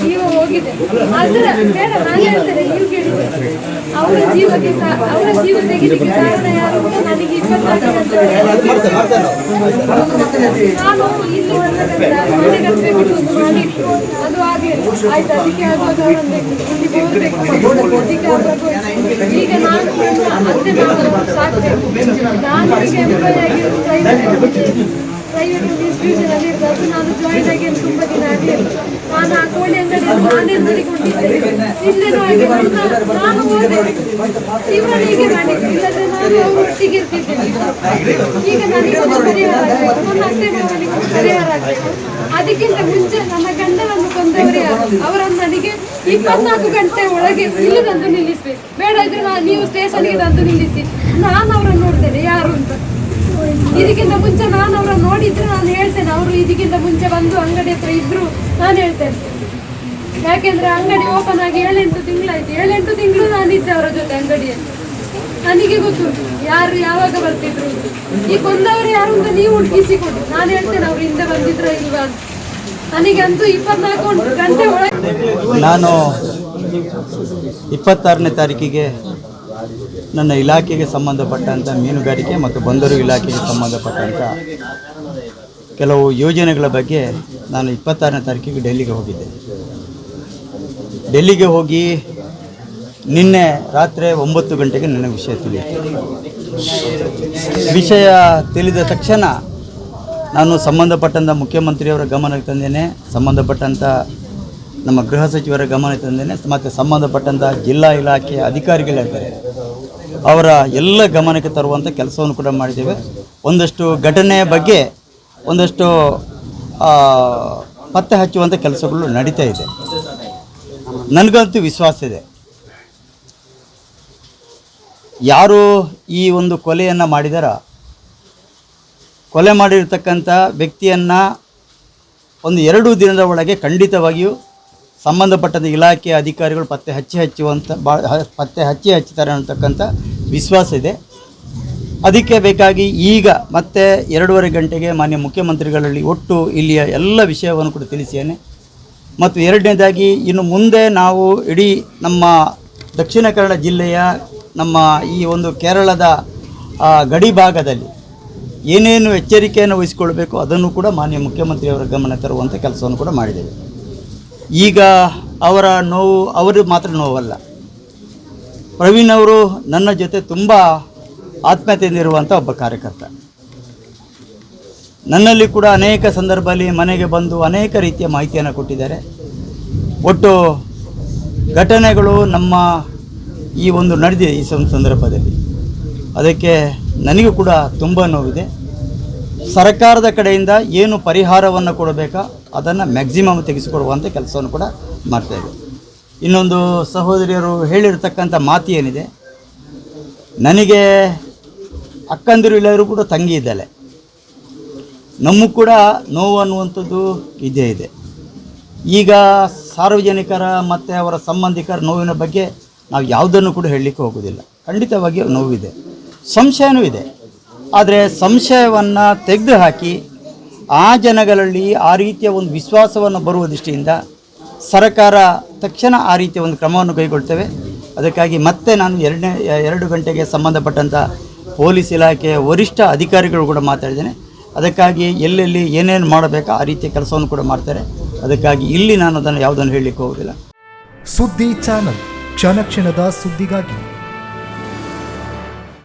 ಜೀವ ಹೋಗಿದೆ ಆದ್ರೆ ಬೇಡ ನಾನು ಹೇಳ್ತೇನೆ ನೀವು ಕೇಳಿ ಅವರ ಜೀವ ತೆಗಿಲಿಕ್ಕೆ ಕಾರಣ ಯಾರು ಅಂತ ನನಗೆ 24 ನಾನು ಇಲ್ಲಿ ಮನೆ ಕಟ್ಟಬೇಕು ಮಾಡಿಟ್ಟು ಅದು ಹಾಗೆ ಆಯ್ತು ಅದಕ್ಕೆ ಆಗುವಾಗ ಅದಕ್ಕೆ ಆಗುವಾಗ ಈಗ ನಾನು ಮತ್ತೆ ನಾನು ಸಾಕ್ಬೇಕು ನಾನು ಈಗ ಎಂಪ್ಲಾಯ್ ಆಗಿರೋದು ಪ್ರೈವೇಟ್ ಇನ್ಸ್ಟಿಟ್ಯೂಷನ್ ಅಲ್ಲಿ ಇರೋದು ನಾನು ಜಾಯಿನ್ ಆಗಿ ತುಂಬ ದಿನ ಆಗಿಲ್ಲ ನಾನು ಆ ಕೋಳಿ ಅಂಗಡಿಯನ್ನು ನಾನೇ ನೋಡಿಕೊಂಡಿದ್ದೇನೆ ಇಲ್ಲೇನೋ ಹಾಗೆ ನಾನು ಹೋದೆ ಇವರನ್ನು ಹೀಗೆ ಮಾಡಿದ್ದು ಇಲ್ಲದ್ರೆ ನಾನು ಅವರು ಒಟ್ಟಿಗೆ ಇರ್ತಿದ್ದೇನೆ ಈಗ ನನಗೆ ಒಂದು ಪರಿಹಾರ ಆಗಬೇಕು ನನ್ನ ಅತ್ತೆ ಮಾವನಿಗೆ ಒಂದು ಪರಿಹಾರ ಆಗಬೇಕು ಅದಕ್ಕಿಂತ ಮುಂಚೆ ನನ್ನ ಗಂಡನನ್ನು ಕೊಂದವರು ಯಾರು ಅವರನ್ನು ನನಗೆ 24 ಗಂಟೆ ಒಳಗೆ ಇಲ್ಲಿ ತಂದು ನಿಲ್ಲಿಸಬೇಕು ಬೇಡ ಇದ್ರೆ ನೀವು ಸ್ಟೇಷನ್ಗೆ ತಂದು ನಿಲ್ಲಿಸಿ ನಾನು ಅವರನ್ನು ನೋಡ್ತೇನೆ ಯಾರು ಅಂತ ಇದಕ್ಕಿಂತ ಮುಂಚೆ ನಾನು ಅವರನ್ನು ನೋಡಿದ್ರೆ ನಾನು ಹೇಳ್ತೇನೆ ಅವರು ಇದಕ್ಕಿಂತ ಮುಂಚೆ ಬಂದು ಅಂಗಡಿ ಹತ್ರ ಇದ್ರು ನಾನು ಹೇಳ್ತೇನೆ ಯಾಕೆಂದ್ರೆ ಅಂಗಡಿ ಓಪನ್ ಆಗಿ 7-8 ತಿಂಗಳಾಯ್ತು 7-8 ತಿಂಗಳು ನಾನಿದ್ದೆ ಅವರ ಜೊತೆ ಅಂಗಡಿಯಲ್ಲಿ ನನಗೆ ಗೊತ್ತು ಯಾರು ಯಾವಾಗ ಬರ್ತಿದ್ರು ಈ ಕೊಂದವರು ಯಾರು ಅಂತ ನೀವು ಹುಡುಕಿಸಿಕೊಡಿ ನಾನು ಹೇಳ್ತೇನೆ ಅವ್ರು ಹಿಂದೆ ಬಂದಿದ್ರ ಇಲ್ವಾ ಅಂತ ನನಗೆ ಅಂತೂ 24 ಗಂಟೆ ಒಳಗೆ ನಾನು 26ನೇ ತಾರೀಕಿಗೆ ನನ್ನ ಇಲಾಖೆಗೆ ಸಂಬಂಧಪಟ್ಟಂಥ ಮೀನುಗಾರಿಕೆ ಮತ್ತು ಬಂದರು ಇಲಾಖೆಗೆ ಸಂಬಂಧಪಟ್ಟಂಥ ಕೆಲವು ಯೋಜನೆಗಳ ಬಗ್ಗೆ ನಾನು 26ನೇ ತಾರೀಕಿಗೆ ಡೆಲ್ಲಿಗೆ ಹೋಗಿದ್ದೆ. ಡೆಲ್ಲಿಗೆ ಹೋಗಿ ನಿನ್ನೆ ರಾತ್ರಿ 9 ಗಂಟೆಗೆ ನನ್ನ ವಿಷಯ ತಿಳಿಯಿತು. ವಿಷಯ ತಿಳಿದ ತಕ್ಷಣ ನಾನು ಸಂಬಂಧಪಟ್ಟಂಥ ಮುಖ್ಯಮಂತ್ರಿಯವರ ಗಮನಕ್ಕೆ ತಂದೇನೆ, ಸಂಬಂಧಪಟ್ಟಂಥ ನಮ್ಮ ಗೃಹ ಸಚಿವರ ಗಮನಕ್ಕೆ ತಂದೇನೆ, ಮತ್ತು ಸಂಬಂಧಪಟ್ಟಂಥ ಜಿಲ್ಲಾ ಇಲಾಖೆಯ ಅಧಿಕಾರಿಗಳಿರ್ತಾರೆ ಅವರ ಎಲ್ಲ ಗಮನಕ್ಕೆ ತರುವಂಥ ಕೆಲಸವನ್ನು ಕೂಡ ಮಾಡಿದ್ದೇವೆ. ಒಂದಷ್ಟು ಘಟನೆಯ ಬಗ್ಗೆ ಒಂದಷ್ಟು ಪತ್ತೆ ಹಚ್ಚುವಂಥ ಕೆಲಸಗಳು ನಡೀತಾ ಇದೆ. ನನಗಂತೂ ವಿಶ್ವಾಸ ಇದೆ, ಯಾರು ಈ ಒಂದು ಕೊಲೆಯನ್ನು ಮಾಡಿದಾರ, ಕೊಲೆ ಮಾಡಿರ್ತಕ್ಕಂಥ ವ್ಯಕ್ತಿಯನ್ನು 1-2 ದಿನದ ಒಳಗೆ ಖಂಡಿತವಾಗಿಯೂ ಸಂಬಂಧಪಟ್ಟಂಥ ಇಲಾಖೆಯ ಅಧಿಕಾರಿಗಳು ಪತ್ತೆ ಹಚ್ಚುತ್ತಾರೆ ಅನ್ನತಕ್ಕಂಥ ವಿಶ್ವಾಸ ಇದೆ. ಅದಕ್ಕೆ ಬೇಕಾಗಿ ಈಗ ಮತ್ತೆ 2.5 ಗಂಟೆಗೆ ಮಾನ್ಯ ಮುಖ್ಯಮಂತ್ರಿಗಳಲ್ಲಿ ಒಟ್ಟು ಇಲ್ಲಿಯ ಎಲ್ಲ ವಿಷಯವನ್ನು ಕೂಡ ತಿಳಿಸಿದ್ದೇನೆ. ಮತ್ತು ಎರಡನೇದಾಗಿ ಇನ್ನು ಮುಂದೆ ನಾವು ಇಡೀ ನಮ್ಮ ದಕ್ಷಿಣ ಕನ್ನಡ ಜಿಲ್ಲೆಯ ನಮ್ಮ ಈ ಒಂದು ಕೇರಳದ ಗಡಿ ಭಾಗದಲ್ಲಿ ಏನೇನು ಎಚ್ಚರಿಕೆಯನ್ನು ವಹಿಸಿಕೊಳ್ಬೇಕು ಅದನ್ನು ಕೂಡ ಮಾನ್ಯ ಮುಖ್ಯಮಂತ್ರಿಯವರ ಗಮನ ತರುವಂಥ ಕೆಲಸವನ್ನು ಕೂಡ ಮಾಡಿದ್ದೇವೆ. ಈಗ ಅವರ ನೋವು ಅವರು ಮಾತ್ರ ನೋವಲ್ಲ, ಪ್ರವೀಣ್ ಅವರು ನನ್ನ ಜೊತೆ ತುಂಬ ಆತ್ಮೀಯತೆಯಿಂದಿರುವಂಥ ಒಬ್ಬ ಕಾರ್ಯಕರ್ತ. ನನ್ನಲ್ಲಿ ಕೂಡ ಅನೇಕ ಸಂದರ್ಭದಲ್ಲಿ ಮನೆಗೆ ಬಂದು ಅನೇಕ ರೀತಿಯ ಮಾಹಿತಿಯನ್ನು ಕೊಟ್ಟಿದ್ದಾರೆ. ಒಟ್ಟು ಘಟನೆಗಳು ನಮ್ಮ ಈ ಒಂದು ನಡೆದಿದೆ ಈ ಸಂದರ್ಭದಲ್ಲಿ, ಅದಕ್ಕೆ ನನಗೂ ಕೂಡ ತುಂಬ ನೋವಿದೆ. ಸರ್ಕಾರದ ಕಡೆಯಿಂದ ಏನು ಪರಿಹಾರವನ್ನು ಕೊಡಬೇಕಾ ಅದನ್ನು ಮ್ಯಾಕ್ಸಿಮಮ್ ತೆಗೆಸಿಕೊಡುವಂಥ ಕೆಲಸವನ್ನು ಕೂಡ ಮಾಡ್ತಾಯಿದೆ. ಇನ್ನೊಂದು ಸಹೋದರಿಯರು ಹೇಳಿರ್ತಕ್ಕಂಥ ಮಾತು ಏನಿದೆ, ನನಗೆ ಅಕ್ಕಂದಿರು ಎಲ್ಲರೂ ಕೂಡ ತಂಗಿ ಇದ್ದಾಳೆ, ನಮಗೂ ಕೂಡ ನೋವು ಅನ್ನುವಂಥದ್ದು ಇದೇ ಇದೆ. ಈಗ ಸಾರ್ವಜನಿಕರ ಮತ್ತು ಅವರ ಸಂಬಂಧಿಕರ ನೋವಿನ ಬಗ್ಗೆ ನಾವು ಯಾವುದನ್ನು ಕೂಡ ಹೇಳಲಿಕ್ಕೆ ಹೋಗೋದಿಲ್ಲ. ಖಂಡಿತವಾಗಿಯೂ ನೋವಿದೆ, ಸಂಶಯನೂ ಇದೆ. ಆದರೆ ಸಂಶಯವನ್ನು ತೆಗೆದುಹಾಕಿ ಆ ಜನಗಳಲ್ಲಿ ಆ ರೀತಿಯ ಒಂದು ವಿಶ್ವಾಸವನ್ನು ಬರುವ ದೃಷ್ಟಿಯಿಂದ ಸರ್ಕಾರ ತಕ್ಷಣ ಆ ರೀತಿಯ ಒಂದು ಕ್ರಮವನ್ನು ಕೈಗೊಳ್ತೇವೆ. ಅದಕ್ಕಾಗಿ ಮತ್ತೆ ನಾನು 2 ಗಂಟೆಗೆ ಸಂಬಂಧಪಟ್ಟಂಥ ಪೊಲೀಸ್ ಇಲಾಖೆಯ ವರಿಷ್ಠ ಅಧಿಕಾರಿಗಳು ಕೂಡ ಮಾತಾಡಿದ್ದೇನೆ. ಅದಕ್ಕಾಗಿ ಎಲ್ಲೆಲ್ಲಿ ಏನೇನು ಮಾಡಬೇಕೋ ಆ ರೀತಿಯ ಕೆಲಸವನ್ನು ಕೂಡ ಮಾಡ್ತಾರೆ. ಅದಕ್ಕಾಗಿ ಇಲ್ಲಿ ನಾನು ಅದನ್ನು ಯಾವುದನ್ನು ಹೇಳಲಿಕ್ಕೆ ಹೋಗೋದಿಲ್ಲ. ಸುದ್ದಿ ಚಾನಲ್, ಕ್ಷಣ ಕ್ಷಣದ ಸುದ್ದಿಗಾಗಿ.